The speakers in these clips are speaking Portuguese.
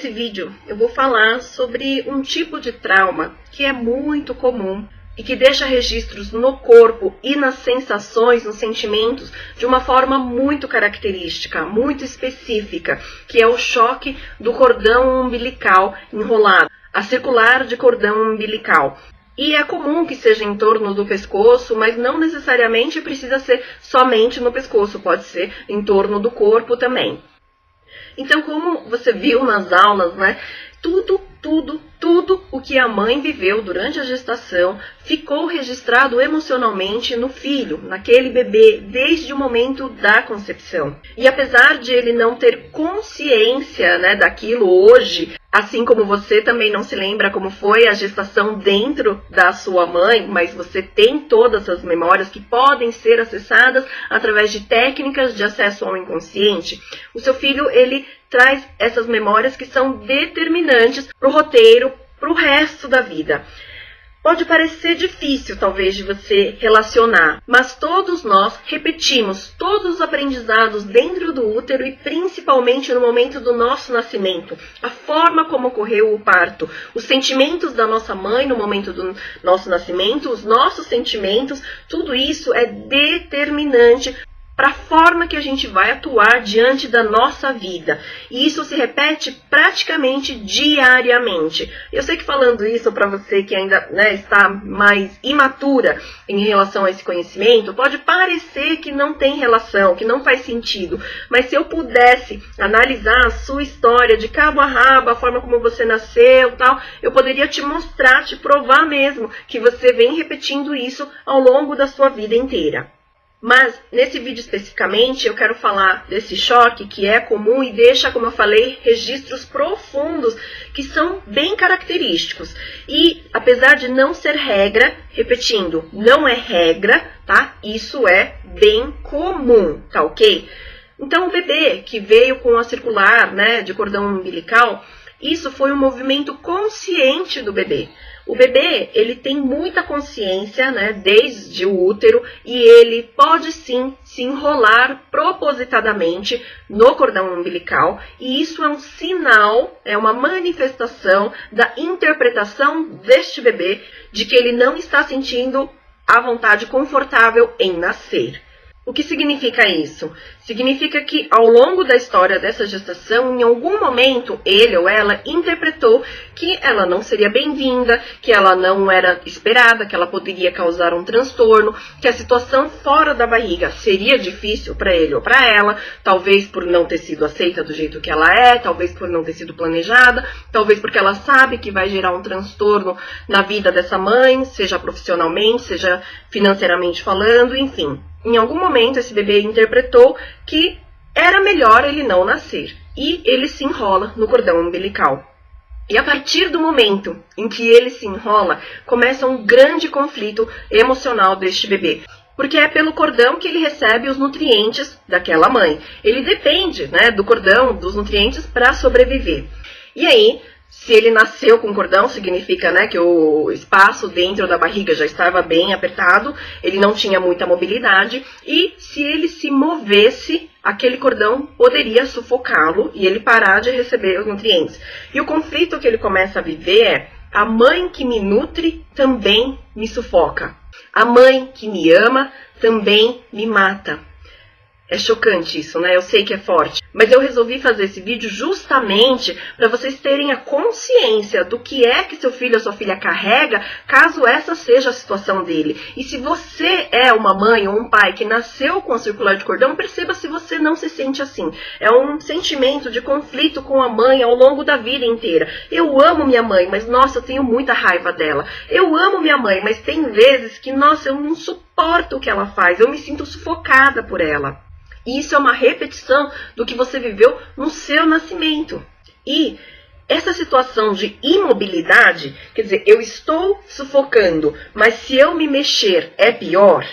Nesse vídeo eu vou falar sobre um tipo de trauma que é muito comum e que deixa registros no corpo e nas sensações, nos sentimentos, de uma forma muito característica, muito específica, que é o choque do cordão umbilical enrolado, a circular de cordão umbilical. E é comum que seja em torno do pescoço, mas não necessariamente precisa ser somente no pescoço, pode ser em torno do corpo também. Então, como você viu nas aulas, né, tudo o que a mãe viveu durante a gestação ficou registrado emocionalmente no filho, naquele bebê, desde o momento da concepção. E apesar de ele não ter consciência, né, daquilo hoje, assim como você também não se lembra como foi a gestação dentro da sua mãe, mas você tem todas as memórias que podem ser acessadas através de técnicas de acesso ao inconsciente, o seu filho, ele traz essas memórias que são determinantes para o roteiro, para o resto da vida. Pode parecer difícil, talvez, de você relacionar, mas todos nós repetimos todos os aprendizados dentro do útero e principalmente no momento do nosso nascimento. A forma como ocorreu o parto, os sentimentos da nossa mãe no momento do nosso nascimento, os nossos sentimentos, tudo isso é determinante para a forma que a gente vai atuar diante da nossa vida. E isso se repete praticamente diariamente. Eu sei que falando isso para você que ainda, né, está mais imatura em relação a esse conhecimento, pode parecer que não tem relação, que não faz sentido. Mas se eu pudesse analisar a sua história de cabo a rabo, a forma como você nasceu, tal, eu poderia te mostrar, te provar mesmo que você vem repetindo isso ao longo da sua vida inteira. Mas, nesse vídeo especificamente, eu quero falar desse choque que é comum e deixa, como eu falei, registros profundos que são bem característicos. E, apesar de não ser regra, repetindo, não é regra, tá? Isso é bem comum, tá ok? Então, o bebê que veio com a circular, né, de cordão umbilical, isso foi um movimento consciente do bebê. O bebê, ele tem muita consciência, né, desde o útero, e ele pode sim se enrolar propositadamente no cordão umbilical, e isso é um sinal, é uma manifestação da interpretação deste bebê de que ele não está sentindo a vontade confortável em nascer. O que significa isso? Significa que ao longo da história dessa gestação, em algum momento, ele ou ela interpretou que ela não seria bem-vinda, que ela não era esperada, que ela poderia causar um transtorno, que a situação fora da barriga seria difícil para ele ou para ela, talvez por não ter sido aceita do jeito que ela é, talvez por não ter sido planejada, talvez porque ela sabe que vai gerar um transtorno na vida dessa mãe, seja profissionalmente, seja financeiramente falando, enfim. Em algum momento, esse bebê interpretou que era melhor ele não nascer. E ele se enrola no cordão umbilical. E a partir do momento em que ele se enrola, começa um grande conflito emocional deste bebê. Porque é pelo cordão que ele recebe os nutrientes daquela mãe. Ele depende, né, do cordão, dos nutrientes para sobreviver. E aí, se ele nasceu com cordão, significa, né, que o espaço dentro da barriga já estava bem apertado, ele não tinha muita mobilidade, e se ele se movesse, aquele cordão poderia sufocá-lo e ele parar de receber os nutrientes. E o conflito que ele começa a viver é: a mãe que me nutre também me sufoca. A mãe que me ama também me mata. É chocante isso, né? Eu sei que é forte. Mas eu resolvi fazer esse vídeo justamente para vocês terem a consciência do que é que seu filho ou sua filha carrega, caso essa seja a situação dele. E se você é uma mãe ou um pai que nasceu com a circular de cordão, perceba se você não se sente assim. É um sentimento de conflito com a mãe ao longo da vida inteira. Eu amo minha mãe, mas nossa, eu tenho muita raiva dela. Eu amo minha mãe, mas tem vezes que, nossa, eu não suporto o que ela faz. Eu me sinto sufocada por ela. E isso é uma repetição do que você viveu no seu nascimento. E essa situação de imobilidade, quer dizer, eu estou sufocando, mas se eu me mexer é pior.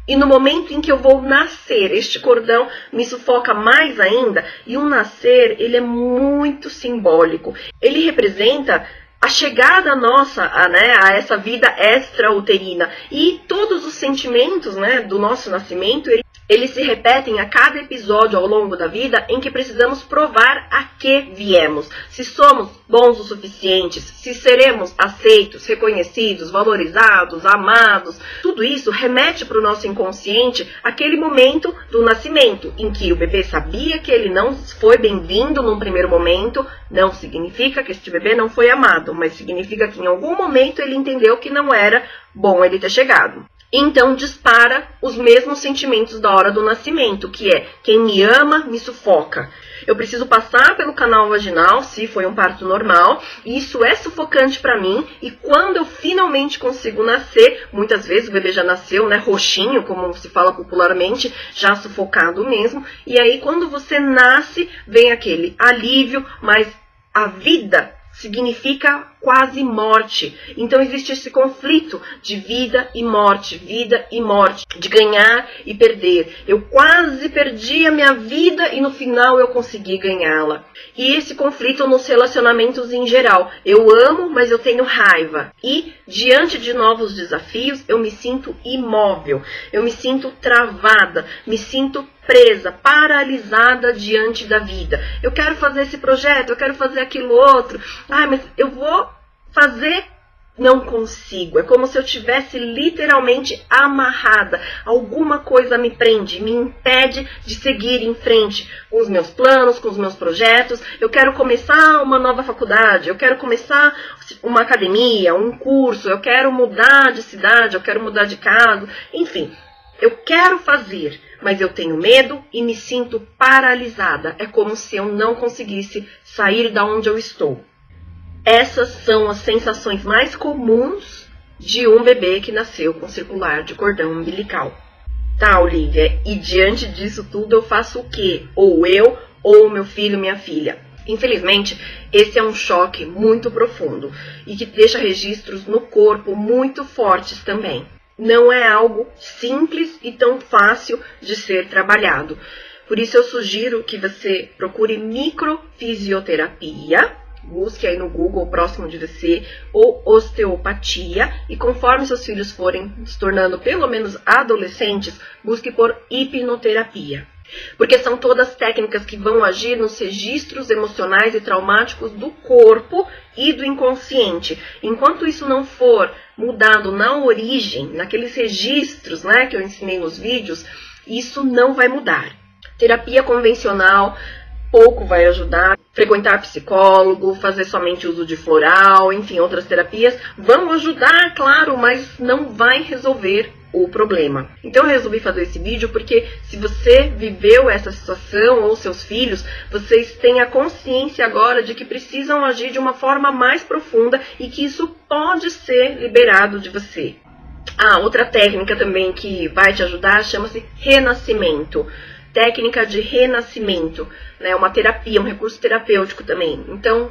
E no momento em que eu vou nascer, este cordão me sufoca mais ainda. E o nascer, ele é muito simbólico. Ele representa a chegada nossa a essa vida extrauterina. E todos os sentimentos, né, do nosso nascimento, Eles se repetem a cada episódio ao longo da vida em que precisamos provar a que viemos. Se somos bons o suficientes, se seremos aceitos, reconhecidos, valorizados, amados. Tudo isso remete para o nosso inconsciente aquele momento do nascimento, em que o bebê sabia que ele não foi bem-vindo num primeiro momento. Não significa que este bebê não foi amado, mas significa que em algum momento ele entendeu que não era bom ele ter chegado. Então dispara os mesmos sentimentos da hora do nascimento, que é: quem me ama me sufoca. Eu preciso passar pelo canal vaginal, se foi um parto normal, e isso é sufocante para mim, e quando eu finalmente consigo nascer, muitas vezes o bebê já nasceu, né, roxinho, como se fala popularmente, já sufocado mesmo, e aí quando você nasce, vem aquele alívio, mas a vida significa quase morte. Então existe esse conflito de vida e morte, de ganhar e perder. Eu quase perdi a minha vida e no final eu consegui ganhá-la. E esse conflito nos relacionamentos em geral. Eu amo, mas eu tenho raiva. E diante de novos desafios, eu me sinto imóvel, eu me sinto travada, me sinto presa, paralisada diante da vida. Eu quero fazer esse projeto, eu quero fazer aquilo outro. Mas eu vou fazer, não consigo. É como se eu tivesse literalmente amarrada. Alguma coisa me prende, me impede de seguir em frente com os meus planos, com os meus projetos. Eu quero começar uma nova faculdade, eu quero começar uma academia, um curso, eu quero mudar de cidade, eu quero mudar de casa, enfim. Eu quero fazer, mas eu tenho medo e me sinto paralisada. É como se eu não conseguisse sair da onde eu estou. Essas são as sensações mais comuns de um bebê que nasceu com circular de cordão umbilical. Tá, Olivia, e diante disso tudo eu faço o quê? Ou eu, ou meu filho, minha filha? Infelizmente, esse é um choque muito profundo e que deixa registros no corpo muito fortes também. Não é algo simples e tão fácil de ser trabalhado. Por isso eu sugiro que você procure microfisioterapia, busque aí no Google próximo de você, ou osteopatia, e conforme seus filhos forem se tornando pelo menos adolescentes, busque por hipnoterapia. Porque são todas técnicas que vão agir nos registros emocionais e traumáticos do corpo e do inconsciente. Enquanto isso não for mudado na origem, naqueles registros, né, que eu ensinei nos vídeos, isso não vai mudar. Terapia convencional pouco vai ajudar. Frequentar psicólogo, fazer somente uso de floral, enfim, outras terapias vão ajudar, claro, mas não vai resolver o problema. Então eu resolvi fazer esse vídeo porque se você viveu essa situação ou seus filhos, vocês têm a consciência agora de que precisam agir de uma forma mais profunda e que isso pode ser liberado de você. Outra técnica também que vai te ajudar chama-se renascimento. Técnica de renascimento, né? Uma terapia, um recurso terapêutico também. Então,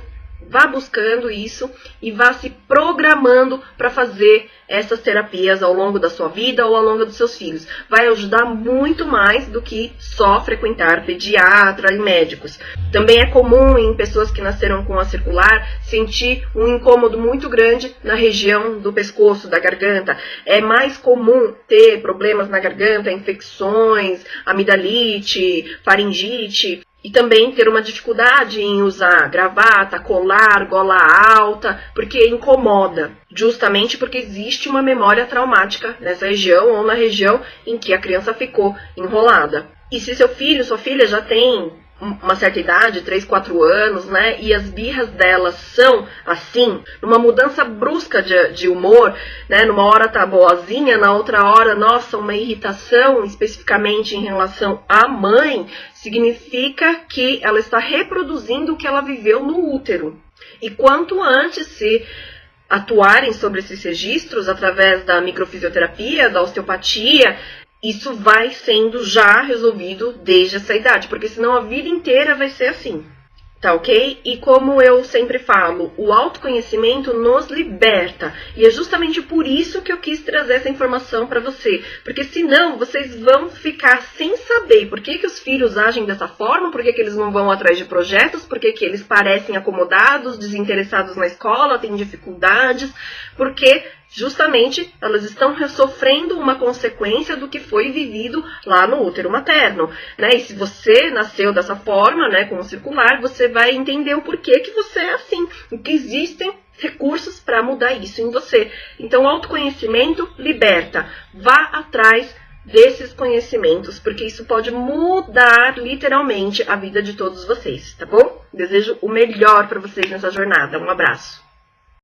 vá buscando isso e vá se programando para fazer essas terapias ao longo da sua vida ou ao longo dos seus filhos. Vai ajudar muito mais do que só frequentar pediatra e médicos. Também é comum em pessoas que nasceram com a circular sentir um incômodo muito grande na região do pescoço, da garganta. É mais comum ter problemas na garganta, infecções, amidalite, faringite. E também ter uma dificuldade em usar gravata, colar, gola alta, porque incomoda. Justamente porque existe uma memória traumática nessa região ou na região em que a criança ficou enrolada. E se seu filho, sua filha já tem uma certa idade, 3, 4 anos, né, e as birras delas são assim, numa mudança brusca de humor, né, numa hora tá boazinha, na outra hora, nossa, uma irritação, especificamente em relação à mãe, significa que ela está reproduzindo o que ela viveu no útero. E quanto antes se atuarem sobre esses registros, através da microfisioterapia, da osteopatia, isso vai sendo já resolvido desde essa idade, porque senão a vida inteira vai ser assim, tá ok? E como eu sempre falo, o autoconhecimento nos liberta, e é justamente por isso que eu quis trazer essa informação para você, porque senão vocês vão ficar sem saber por que os filhos agem dessa forma, por que eles não vão atrás de projetos, por que eles parecem acomodados, desinteressados na escola, têm dificuldades, porque justamente elas estão sofrendo uma consequência do que foi vivido lá no útero materno, né? E se você nasceu dessa forma, né, com o circular, você vai entender o porquê que você é assim, o que existem recursos para mudar isso em você. Então, o autoconhecimento liberta. Vá atrás desses conhecimentos, porque isso pode mudar literalmente a vida de todos vocês, tá bom? Desejo o melhor para vocês nessa jornada. Um abraço.